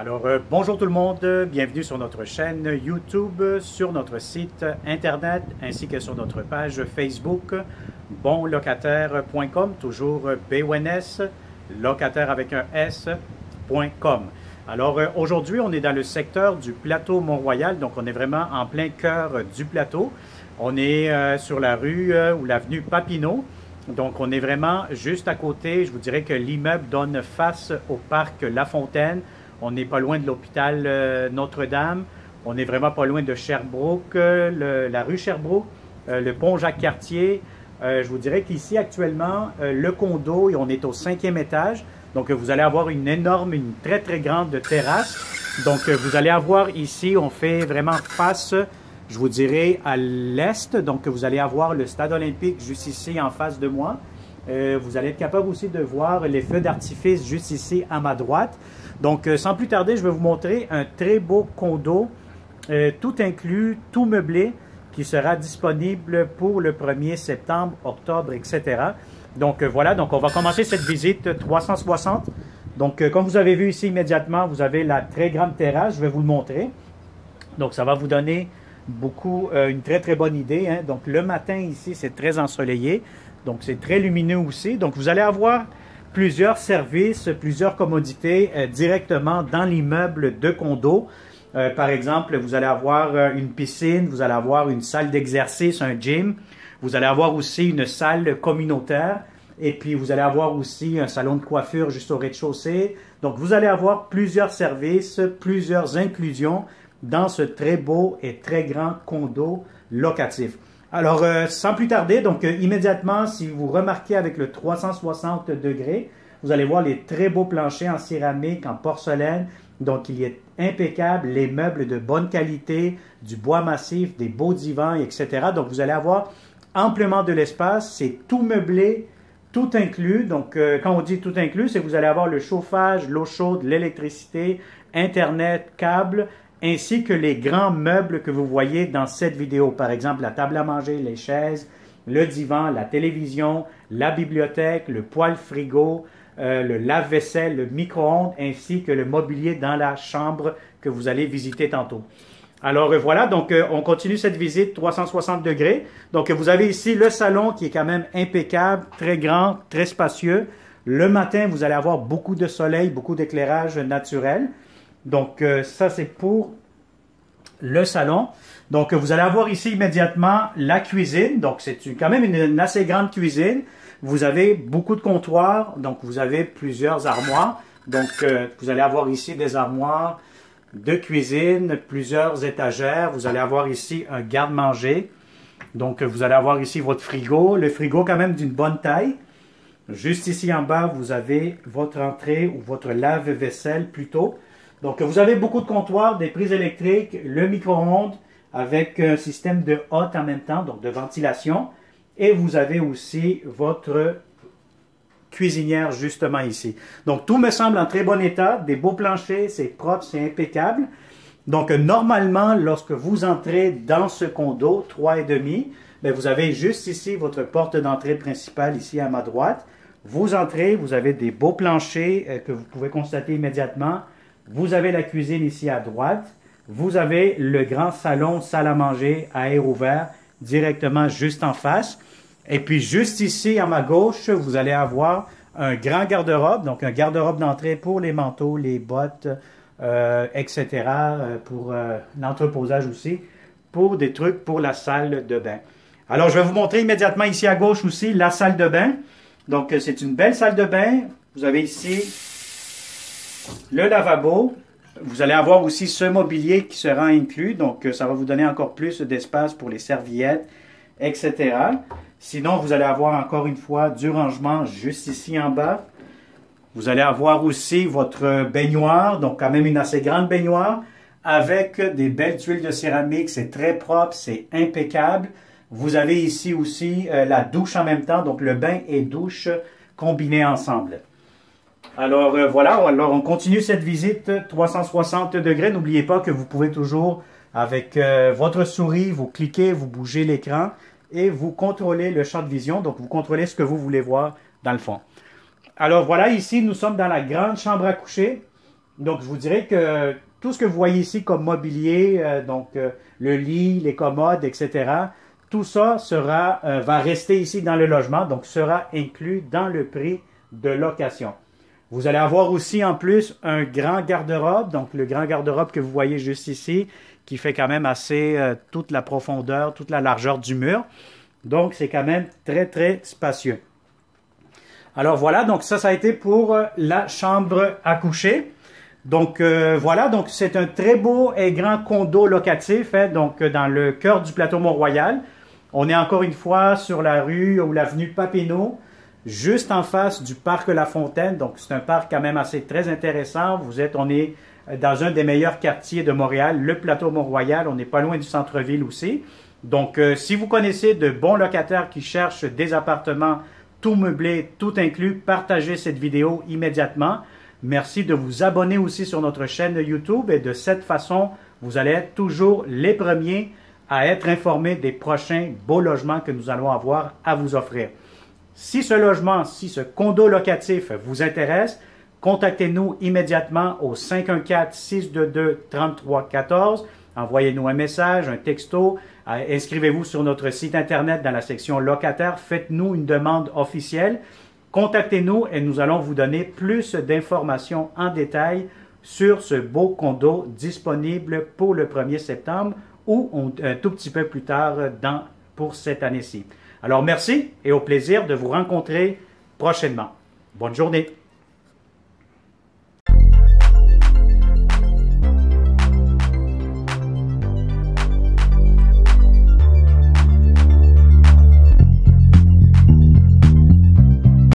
Alors, bonjour tout le monde, bienvenue sur notre chaîne YouTube, sur notre site Internet, ainsi que sur notre page Facebook, bonlocataire.com, toujours BONS, locataire avec un S.com. Alors, aujourd'hui, on est dans le secteur du plateau Mont-Royal, donc on est vraiment en plein cœur du plateau. On est sur la rue ou l'avenue Papineau. Donc, on est vraiment juste à côté. Je vous dirais que l'immeuble donne face au parc La Fontaine. On n'est pas loin de l'hôpital Notre-Dame. On n'est vraiment pas loin de Sherbrooke, la rue Sherbrooke, le pont Jacques-Cartier. Je vous dirais qu'ici, actuellement, le condo, et on est au 5e étage. Donc, vous allez avoir une très, très grande terrasse. Donc, vous allez avoir ici, on fait vraiment face, je vous dirais, à l'est. Donc, vous allez avoir le stade olympique juste ici en face de moi. Vous allez être capable aussi de voir les feux d'artifice juste ici à ma droite. Donc, sans plus tarder, je vais vous montrer un très beau condo, tout inclus, tout meublé, qui sera disponible pour le 1er septembre, octobre, etc. Donc, voilà, donc on va commencer cette visite 360. Donc, comme vous avez vu ici immédiatement, vous avez la très grande terrasse, je vais vous le montrer. Donc, ça va vous donner une très, très bonne idée, hein. Donc, le matin ici, c'est très ensoleillé. Donc, c'est très lumineux aussi. Donc, vous allez avoir plusieurs services, plusieurs commodités directement dans l'immeuble de condo. Par exemple, vous allez avoir une piscine, vous allez avoir une salle d'exercice, un gym. Vous allez avoir aussi une salle communautaire. Et puis, vous allez avoir aussi un salon de coiffure juste au rez-de-chaussée. Donc, vous allez avoir plusieurs services, plusieurs inclusions dans ce très beau et très grand condo locatif. Alors, sans plus tarder, donc immédiatement, si vous remarquez avec le 360 degrés, vous allez voir les très beaux planchers en céramique, en porcelaine. Donc, il est impeccable, les meubles de bonne qualité, du bois massif, des beaux divans, etc. Donc, vous allez avoir amplement de l'espace. C'est tout meublé, tout inclus. Donc, quand on dit tout inclus, c'est que vous allez avoir le chauffage, l'eau chaude, l'électricité, Internet, câble, ainsi que les grands meubles que vous voyez dans cette vidéo. Par exemple, la table à manger, les chaises, le divan, la télévision, la bibliothèque, le poêle frigo, le lave-vaisselle, le micro-ondes, ainsi que le mobilier dans la chambre que vous allez visiter tantôt. Alors voilà, donc on continue cette visite 360 degrés. Donc vous avez ici le salon qui est quand même impeccable, très grand, très spacieux. Le matin, vous allez avoir beaucoup de soleil, beaucoup d'éclairage naturel. Donc, ça, c'est pour le salon. Donc, vous allez avoir ici immédiatement la cuisine. Donc, c'est quand même une assez grande cuisine. Vous avez beaucoup de comptoirs. Donc, vous avez plusieurs armoires. Donc, vous allez avoir ici des armoires de cuisine, plusieurs étagères. Vous allez avoir ici un garde-manger. Donc, vous allez avoir ici votre frigo. Le frigo, quand même, d'une bonne taille. Juste ici en bas, vous avez votre entrée ou votre lave-vaisselle plutôt. Donc, vous avez beaucoup de comptoirs, des prises électriques, le micro-ondes avec un système de hotte en même temps, donc de ventilation. Et vous avez aussi votre cuisinière justement ici. Donc, tout me semble en très bon état, des beaux planchers, c'est propre, c'est impeccable. Donc, normalement, lorsque vous entrez dans ce condo, 3,5, bien, vous avez juste ici votre porte d'entrée principale ici à ma droite. Vous entrez, vous avez des beaux planchers que vous pouvez constater immédiatement. Vous avez la cuisine ici à droite. Vous avez le grand salon, salle à manger à air ouvert, directement juste en face. Et puis juste ici à ma gauche, vous allez avoir un grand garde-robe, donc un garde-robe d'entrée pour les manteaux, les bottes, etc. Pour l'entreposage aussi, pour des trucs pour la salle de bain. Alors, je vais vous montrer immédiatement ici à gauche aussi la salle de bain. Donc, c'est une belle salle de bain. Vous avez ici le lavabo. Vous allez avoir aussi ce mobilier qui sera inclus. Donc, ça va vous donner encore plus d'espace pour les serviettes, etc. Sinon, vous allez avoir encore une fois du rangement juste ici en bas. Vous allez avoir aussi votre baignoire. Donc, quand même une assez grande baignoire avec des belles tuiles de céramique. C'est très propre, c'est impeccable. Vous avez ici aussi la douche en même temps. Donc, le bain et douche combinés ensemble. Alors voilà, alors on continue cette visite 360 degrés. N'oubliez pas que vous pouvez toujours, avec votre souris, vous cliquez, vous bougez l'écran et vous contrôlez le champ de vision. Donc, vous contrôlez ce que vous voulez voir dans le fond. Alors voilà, ici, nous sommes dans la grande chambre à coucher. Donc, je vous dirais que tout ce que vous voyez ici comme mobilier, le lit, les commodes, etc., tout ça va rester ici dans le logement, donc sera inclus dans le prix de location. Vous allez avoir aussi en plus un grand garde-robe, donc le grand garde-robe que vous voyez juste ici, qui fait quand même assez toute la profondeur, toute la largeur du mur. Donc, c'est quand même très, très spacieux. Alors voilà, donc ça a été pour la chambre à coucher. Donc voilà, donc c'est un très beau et grand condo locatif, hein, donc dans le cœur du plateau Mont-Royal. On est encore une fois sur la rue ou l'avenue Papineau, juste en face du parc La Fontaine. Donc c'est un parc quand même assez très intéressant. On est dans un des meilleurs quartiers de Montréal, le plateau Mont-Royal. On n'est pas loin du centre-ville aussi. Donc si vous connaissez de bons locataires qui cherchent des appartements tout meublés, tout inclus, partagez cette vidéo immédiatement. Merci de vous abonner aussi sur notre chaîne YouTube et de cette façon, vous allez être toujours les premiers à être informés des prochains beaux logements que nous allons avoir à vous offrir. Si ce condo locatif vous intéresse, contactez-nous immédiatement au 514-622-3314. Envoyez-nous un message, un texto, inscrivez-vous sur notre site internet dans la section locataire, faites-nous une demande officielle. Contactez-nous et nous allons vous donner plus d'informations en détail sur ce beau condo disponible pour le 1er septembre ou un tout petit peu plus tard pour cette année-ci. Alors merci et au plaisir de vous rencontrer prochainement. Bonne journée.